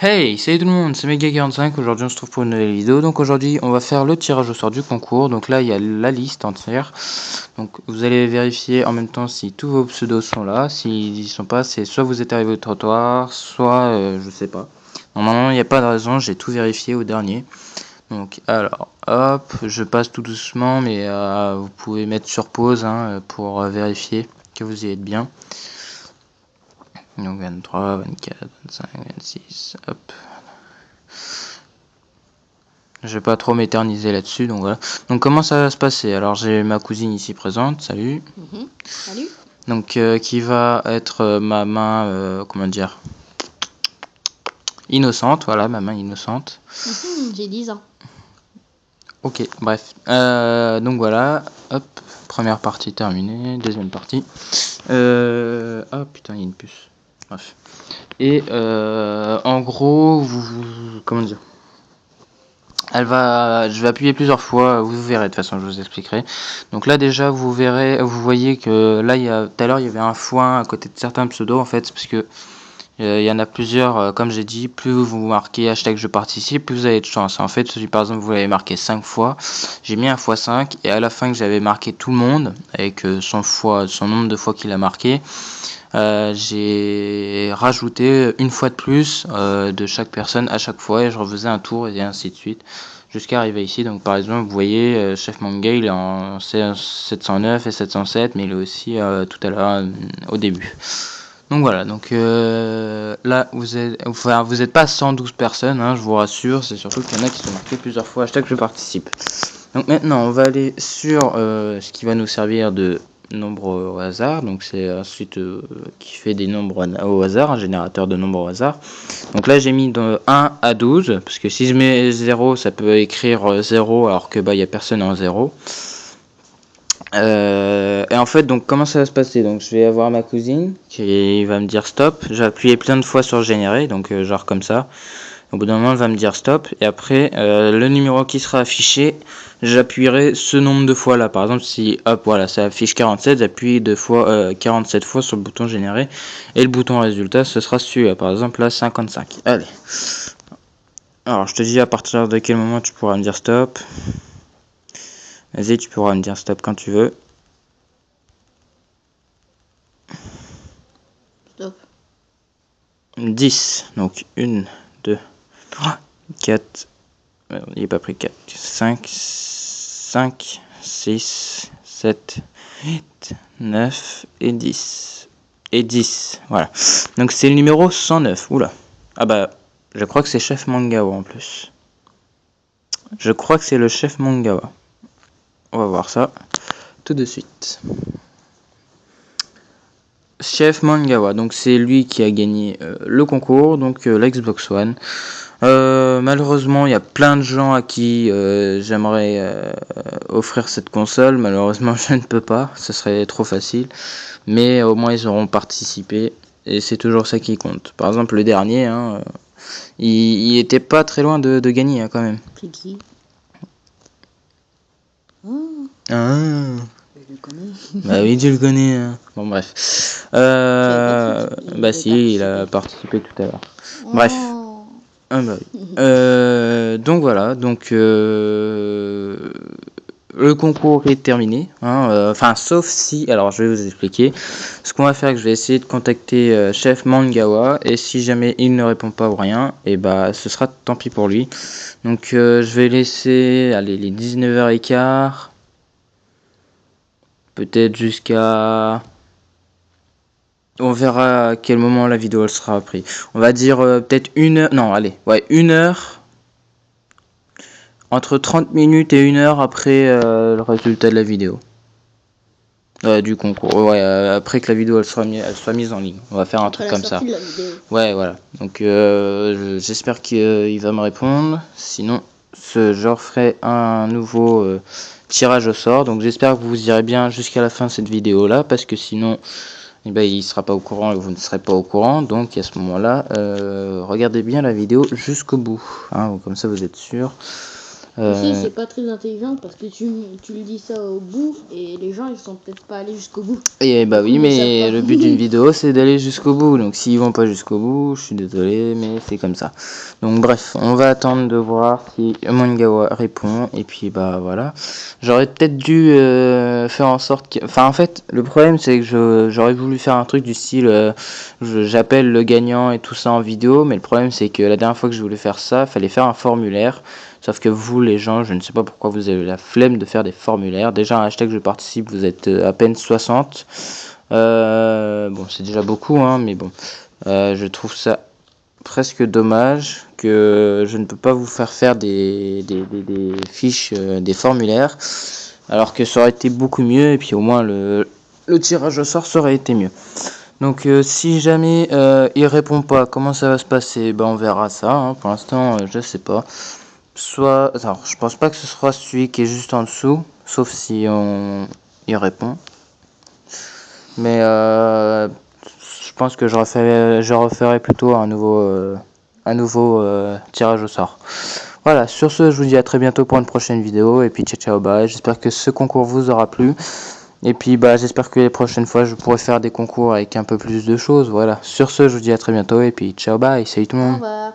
Hey, salut tout le monde, c'est Mega45, aujourd'hui on se trouve pour une nouvelle vidéo. Donc aujourd'hui on va faire le tirage au sort du concours. Donc là il y a la liste entière. Donc vous allez vérifier en même temps si tous vos pseudos sont là. S'ils y sont pas, c'est soit vous êtes arrivé au trottoir, soit je sais pas. Normalement il n'y a pas de raison, j'ai tout vérifié au dernier. Donc alors hop, je passe tout doucement, mais vous pouvez mettre sur pause pour vérifier que vous y êtes bien. Donc 23, 24, 25, 26, hop. Je vais pas trop m'éterniser là-dessus, donc voilà. Donc comment ça va se passer? Alors j'ai ma cousine ici présente, salut. Salut. Donc qui va être ma main, comment dire, innocente, voilà, ma main innocente. J'ai 10 ans. Ok, bref. Donc voilà, hop, première partie terminée, deuxième partie. Ah putain, il y a une puce. Bref. Et en gros, comment dire? Je vais appuyer plusieurs fois, vous verrez, de toute façon je vous expliquerai. Donc là déjà vous verrez, vous voyez que là tout à l'heure il y avait un foin à côté de certains pseudos en fait, parce que il y en a plusieurs, comme j'ai dit, plus vous marquez hashtag je participe, plus vous avez de chance. En fait, si par exemple vous l'avez marqué 5 fois, j'ai mis un x5 et à la fin que j'avais marqué tout le monde, avec son nombre de fois qu'il a marqué, j'ai rajouté une fois de plus de chaque personne à chaque fois et je refaisais un tour et ainsi de suite jusqu'à arriver ici. Donc par exemple vous voyez Chef Manga il est en 709 et 707, mais il est aussi tout à l'heure au début. Donc voilà, donc là vous êtes pas 112 personnes, je vous rassure, c'est surtout qu'il y en a qui sont marqués plusieurs fois hashtag je participe. Donc maintenant on va aller sur ce qui va nous servir de nombre au hasard. Donc c'est un site qui fait des nombres au hasard, un générateur de nombres au hasard. Donc là j'ai mis de 1 à 12, parce que si je mets 0 ça peut écrire 0 alors que il y a personne en 0. Et en fait, donc comment ça va se passer? Donc je vais avoir ma cousine qui va me dire stop. J'ai appuyé plein de fois sur générer, donc genre comme ça. Au bout d'un moment, elle va me dire stop. Et après, le numéro qui sera affiché, j'appuierai ce nombre de fois là. Par exemple, si hop, voilà, ça affiche 47, j'appuie 47 fois sur le bouton générer. Et le bouton résultat, ce sera celui-là. Par exemple, là, 55. Allez. Alors, je te dis à partir de quel moment tu pourras me dire stop. Vas-y, tu pourras me dire stop quand tu veux. Stop. 10. Donc 1, 2, 3, 4. Il n'est pas pris 4. 5, 6, 7, 8, 9 et 10. Et 10. Voilà. Donc c'est le numéro 109. Oula. Ah bah, je crois que c'est Chef Mangawa en plus. Je crois que c'est le Chef Mangawa. On va voir ça tout de suite. Chef Mangawa, donc c'est lui qui a gagné le concours, donc l'Xbox One. Malheureusement, il y a plein de gens à qui j'aimerais offrir cette console. Malheureusement, je ne peux pas, ce serait trop facile. Mais au moins, ils auront participé et c'est toujours ça qui compte. Par exemple, le dernier, il était pas très loin de gagner quand même. C'est qui? Je le connais. Bah oui, tu le connais. Bon, bref. Bah si, il a participé tout à l'heure. Bref. Ah bah oui. Donc voilà, donc le concours est terminé. Enfin, sauf si, alors je vais vous expliquer. Ce qu'on va faire, que je vais essayer de contacter Chef Mangawa et si jamais il ne répond pas ou rien, et bah ce sera tant pis pour lui. Donc je vais laisser, allez, les 19h15, peut-être jusqu'à. On verra à quel moment la vidéo elle sera prise. On va dire peut-être 1 heure. Non, allez, ouais, 1 heure. Entre 30 minutes et 1 heure après le résultat de la vidéo. Du concours. Ouais, après que la vidéo elle soit mise en ligne. On va faire un truc comme ça. Ouais, voilà. Donc j'espère qu'il va me répondre. Sinon, je referai un nouveau tirage au sort. Donc j'espère que vous irez bien jusqu'à la fin de cette vidéo là. Parce que sinon, il sera pas au courant et vous ne serez pas au courant. Donc à ce moment là, regardez bien la vidéo jusqu'au bout. Comme ça vous êtes sûr. Tu sais, c'est pas très intelligent parce que tu le dis ça au bout et les gens ils sont peut-être pas allés jusqu'au bout. Et bah oui, Ils savent mais pas. le but d'une vidéo c'est d'aller jusqu'au bout. Donc s'ils vont pas jusqu'au bout, je suis désolé, mais c'est comme ça. Donc bref, on va attendre de voir si Mangawa répond. Et puis bah voilà. J'aurais peut-être dû faire en sorte que... Enfin en fait, le problème c'est que j'aurais voulu faire un truc du style j'appelle le gagnant et tout ça en vidéo. Mais le problème c'est que la dernière fois que je voulais faire ça, fallait faire un formulaire. Sauf que vous, les gens, je ne sais pas pourquoi vous avez la flemme de faire des formulaires. Déjà, un hashtag je participe, vous êtes à peine 60. Bon, c'est déjà beaucoup, hein, mais bon. Je trouve ça presque dommage que je ne peux pas vous faire des fiches, des formulaires. Alors que ça aurait été beaucoup mieux, et puis au moins le tirage au sort ça aurait été mieux. Donc si jamais il répond pas, comment ça va se passer? Ben on verra ça, hein. Pour l'instant, je sais pas. Soit, alors, je pense pas que ce sera celui qui est juste en dessous, sauf si il répond. Mais je pense que je referai plutôt un nouveau tirage au sort. Voilà, sur ce, je vous dis à très bientôt pour une prochaine vidéo, et puis ciao ciao, bye. J'espère que ce concours vous aura plu. Et puis bah j'espère que les prochaines fois je pourrai faire des concours avec un peu plus de choses. Voilà. Sur ce, je vous dis à très bientôt, et puis ciao bye, salut tout le Au monde. revoir.